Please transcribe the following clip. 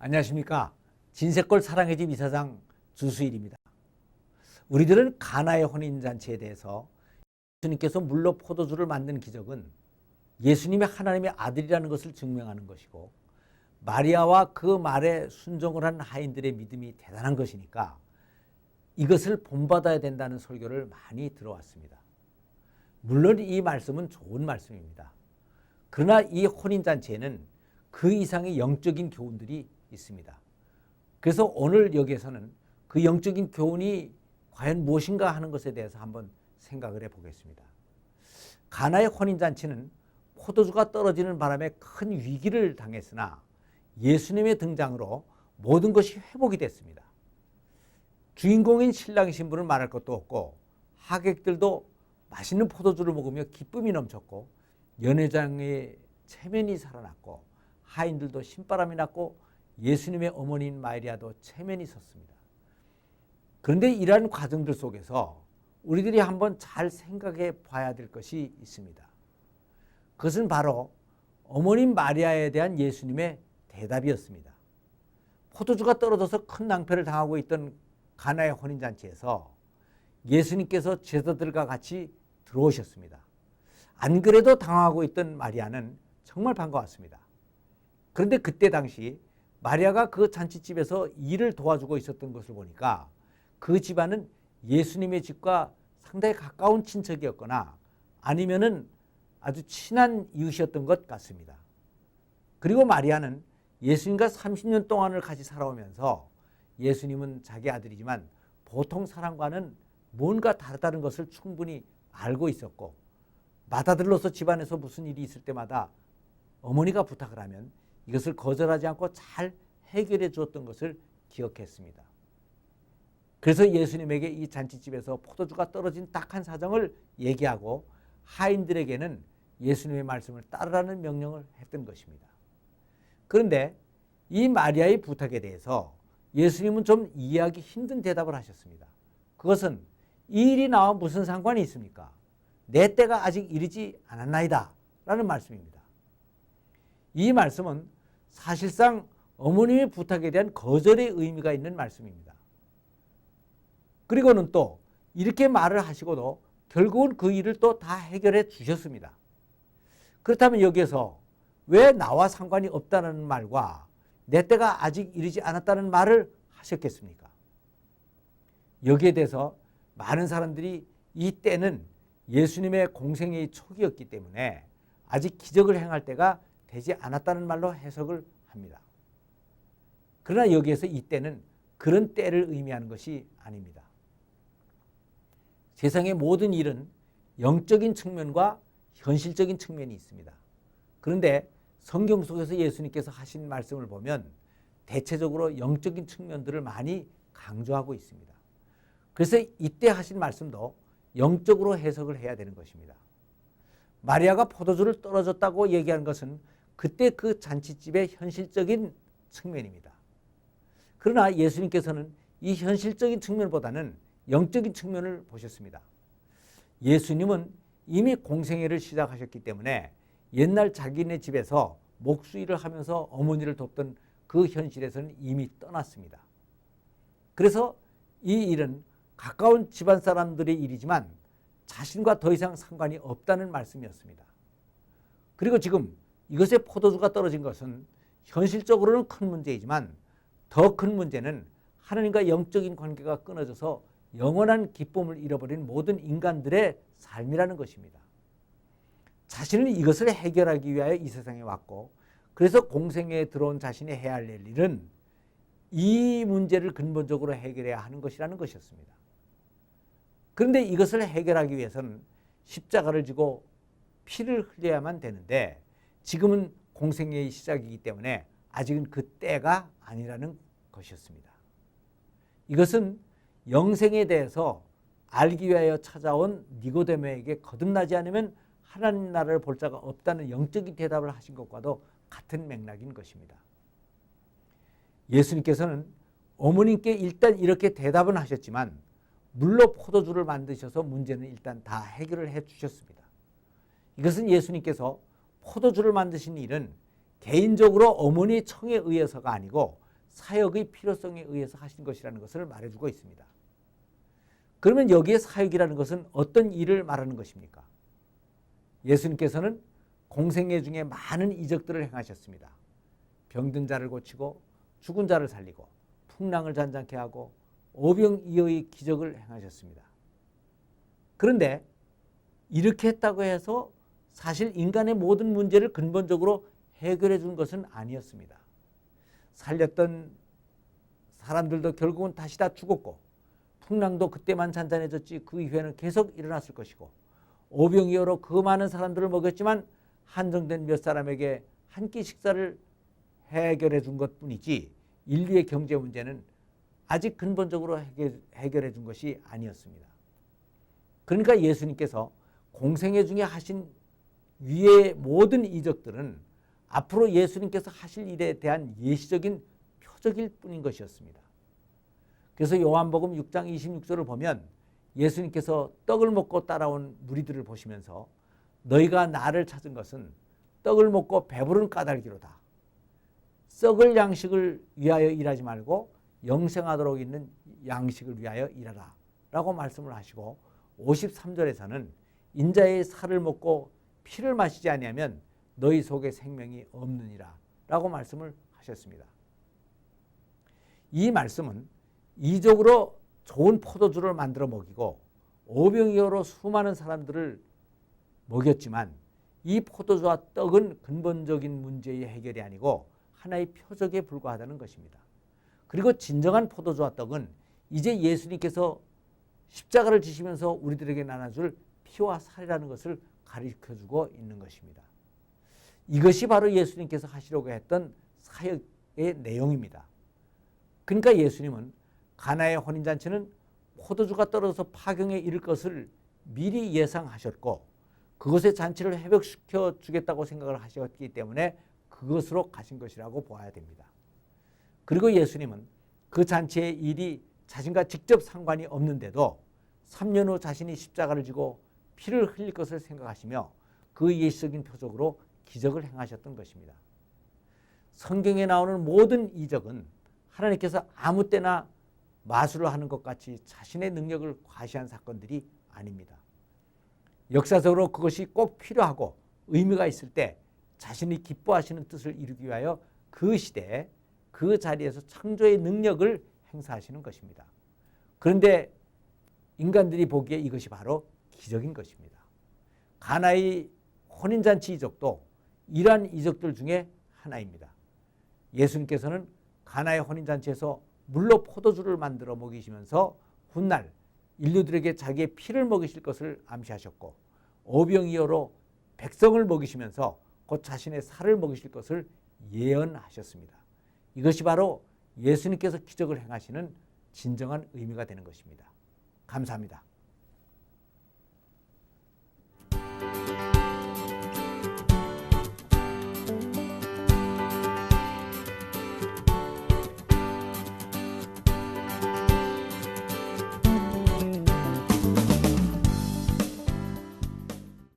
안녕하십니까. 진세골 사랑의 집 이사장 주수일입니다. 우리들은 가나의 혼인잔치에 대해서 예수님께서 물로 포도주를 만든 기적은 예수님이 하나님의 아들이라는 것을 증명하는 것이고, 마리아와 그 말에 순종을 한 하인들의 믿음이 대단한 것이니까 이것을 본받아야 된다는 설교를 많이 들어왔습니다. 물론 이 말씀은 좋은 말씀입니다. 그러나 이 혼인잔치에는 그 이상의 영적인 교훈들이 있습니다. 그래서 오늘 여기에서는 그 영적인 교훈이 과연 무엇인가 하는 것에 대해서 한번 생각을 해보겠습니다. 가나의 혼인잔치는 포도주가 떨어지는 바람에 큰 위기를 당했으나 예수님의 등장으로 모든 것이 회복이 됐습니다. 주인공인 신랑 신부는 말할 것도 없고, 하객들도 맛있는 포도주를 먹으며 기쁨이 넘쳤고, 연회장의 체면이 살아났고, 하인들도 신바람이 났고, 예수님의 어머니인 마리아도 체면이 섰습니다. 그런데 이러한 과정들 속에서 우리들이 한번 잘 생각해 봐야 될 것이 있습니다. 그것은 바로 어머님 마리아에 대한 예수님의 대답이었습니다. 포도주가 떨어져서 큰 낭패를 당하고 있던 가나의 혼인잔치에서 예수님께서 제자들과 같이 들어오셨습니다. 안 그래도 당황하고 있던 마리아는 정말 반가웠습니다. 그런데 그때 당시 마리아가 그 잔치집에서 일을 도와주고 있었던 것을 보니까 그 집안은 예수님의 집과 상당히 가까운 친척이었거나 아니면은 아주 친한 이웃이었던 것 같습니다. 그리고 마리아는 예수님과 30년 동안을 같이 살아오면서 예수님은 자기 아들이지만 보통 사람과는 뭔가 다르다는 것을 충분히 알고 있었고, 맏아들로서 집안에서 무슨 일이 있을 때마다 어머니가 부탁을 하면 이것을 거절하지 않고 잘 해결해 주었던 것을 기억했습니다. 그래서 예수님에게 이 잔치집에서 포도주가 떨어진 딱한 사정을 얘기하고 하인들에게는 예수님의 말씀을 따르라는 명령을 했던 것입니다. 그런데 이 마리아의 부탁에 대해서 예수님은 좀 이해하기 힘든 대답을 하셨습니다. 그것은 이 일이 나와 무슨 상관이 있습니까? 내 때가 아직 이르지 않았나이다 라는 말씀입니다. 이 말씀은 사실상 어머님의 부탁에 대한 거절의 의미가 있는 말씀입니다. 그리고는 또 이렇게 말을 하시고도 결국은 그 일을 또 다 해결해 주셨습니다. 그렇다면 여기에서 왜 나와 상관이 없다는 말과 내 때가 아직 이르지 않았다는 말을 하셨겠습니까? 여기에 대해서 많은 사람들이 이 때는 예수님의 공생의 초기였기 때문에 아직 기적을 행할 때가 되지 않았다는 말로 해석을 합니다. 그러나 여기에서 이 때는 그런 때를 의미하는 것이 아닙니다. 세상의 모든 일은 영적인 측면과 현실적인 측면이 있습니다. 그런데 성경 속에서 예수님께서 하신 말씀을 보면 대체적으로 영적인 측면들을 많이 강조하고 있습니다. 그래서 이때 하신 말씀도 영적으로 해석을 해야 되는 것입니다. 마리아가 포도주를 떨어졌다고 얘기하는 것은 그때 그 잔치집의 현실적인 측면입니다. 그러나 예수님께서는 이 현실적인 측면보다는 영적인 측면을 보셨습니다. 예수님은 이미 공생애를 시작하셨기 때문에 옛날 자기네 집에서 목수일을 하면서 어머니를 돕던 그 현실에서는 이미 떠났습니다. 그래서 이 일은 가까운 집안 사람들의 일이지만 자신과 더 이상 상관이 없다는 말씀이었습니다. 그리고 지금 이것의 포도주가 떨어진 것은 현실적으로는 큰 문제이지만 더 큰 문제는 하나님과 영적인 관계가 끊어져서 영원한 기쁨을 잃어버린 모든 인간들의 삶이라는 것입니다. 자신은 이것을 해결하기 위하여 이 세상에 왔고, 그래서 공생애에 들어온 자신이 해야 할 일은 이 문제를 근본적으로 해결해야 하는 것이라는 것이었습니다. 그런데 이것을 해결하기 위해서는 십자가를 지고 피를 흘려야만 되는데 지금은 공생애의 시작이기 때문에 아직은 그 때가 아니라는 것이었습니다. 이것은 영생에 대해서 알기 위하여 찾아온 니고데모에게 거듭나지 않으면 하나님 나라를 볼 자가 없다는 영적인 대답을 하신 것과도 같은 맥락인 것입니다. 예수님께서는 어머님께 일단 이렇게 대답은 하셨지만 물로 포도주를 만드셔서 문제는 일단 다 해결을 해 주셨습니다. 이것은 예수님께서 포도주를 만드신 일은 개인적으로 어머니의 청에 의해서가 아니고 사역의 필요성에 의해서 하신 것이라는 것을 말해주고 있습니다. 그러면 여기에 사역이라는 것은 어떤 일을 말하는 것입니까? 예수님께서는 공생애 중에 많은 이적들을 행하셨습니다. 병든 자를 고치고 죽은 자를 살리고 풍랑을 잔잔케 하고 오병이어의 기적을 행하셨습니다. 그런데 이렇게 했다고 해서 사실 인간의 모든 문제를 근본적으로 해결해 준 것은 아니었습니다. 살렸던 사람들도 결국은 다시 다 죽었고 풍랑도 그때만 잔잔해졌지 그 이후에는 계속 일어났을 것이고 오병이어로 그 많은 사람들을 먹였지만 한정된 몇 사람에게 한 끼 식사를 해결해 준 것뿐이지 인류의 경제 문제는 아직 근본적으로 해결해 준 것이 아니었습니다. 그러니까 예수님께서 공생애 중에 하신 위의 모든 이적들은 앞으로 예수님께서 하실 일에 대한 예시적인 표적일 뿐인 것이었습니다. 그래서 요한복음 6장 26절을 보면 예수님께서 떡을 먹고 따라온 무리들을 보시면서 너희가 나를 찾은 것은 떡을 먹고 배부른 까닭이로다. 썩을 양식을 위하여 일하지 말고 영생하도록 있는 양식을 위하여 일하라 라고 말씀을 하시고 53절에서는 인자의 살을 먹고 피를 마시지 아니하면 너희 속에 생명이 없느니라 라고 말씀을 하셨습니다. 이 말씀은 이적으로 좋은 포도주를 만들어 먹이고 오병이어로 수많은 사람들을 먹였지만 이 포도주와 떡은 근본적인 문제의 해결이 아니고 하나의 표적에 불과하다는 것입니다. 그리고 진정한 포도주와 떡은 이제 예수님께서 십자가를 지시면서 우리들에게 나눠줄 피와 살이라는 것을 가르쳐주고 있는 것입니다. 이것이 바로 예수님께서 하시려고 했던 사역의 내용입니다. 그러니까 예수님은 가나의 혼인잔치는 포도주가 떨어져서 파경에 이를 것을 미리 예상하셨고 그것의 잔치를 회복시켜 주겠다고 생각을 하셨기 때문에 그것으로 가신 것이라고 보아야 됩니다. 그리고 예수님은 그 잔치의 일이 자신과 직접 상관이 없는데도 3년 후 자신이 십자가를 지고 피를 흘릴 것을 생각하시며 그 예시적인 표적으로 기적을 행하셨던 것입니다. 성경에 나오는 모든 이적은 하나님께서 아무 때나 마술을 하는 것 같이 자신의 능력을 과시한 사건들이 아닙니다. 역사적으로 그것이 꼭 필요하고 의미가 있을 때 자신이 기뻐하시는 뜻을 이루기 위하여 그 시대에 그 자리에서 창조의 능력을 행사하시는 것입니다. 그런데 인간들이 보기에 이것이 바로 기적인 것입니다. 가나의 혼인잔치 이적도 이러한 이적들 중에 하나입니다. 예수님께서는 가나의 혼인잔치에서 물로 포도주를 만들어 먹이시면서 훗날 인류들에게 자기의 피를 먹이실 것을 암시하셨고 오병이어로 백성을 먹이시면서 곧 자신의 살을 먹이실 것을 예언하셨습니다. 이것이 바로 예수님께서 기적을 행하시는 진정한 의미가 되는 것입니다. 감사합니다.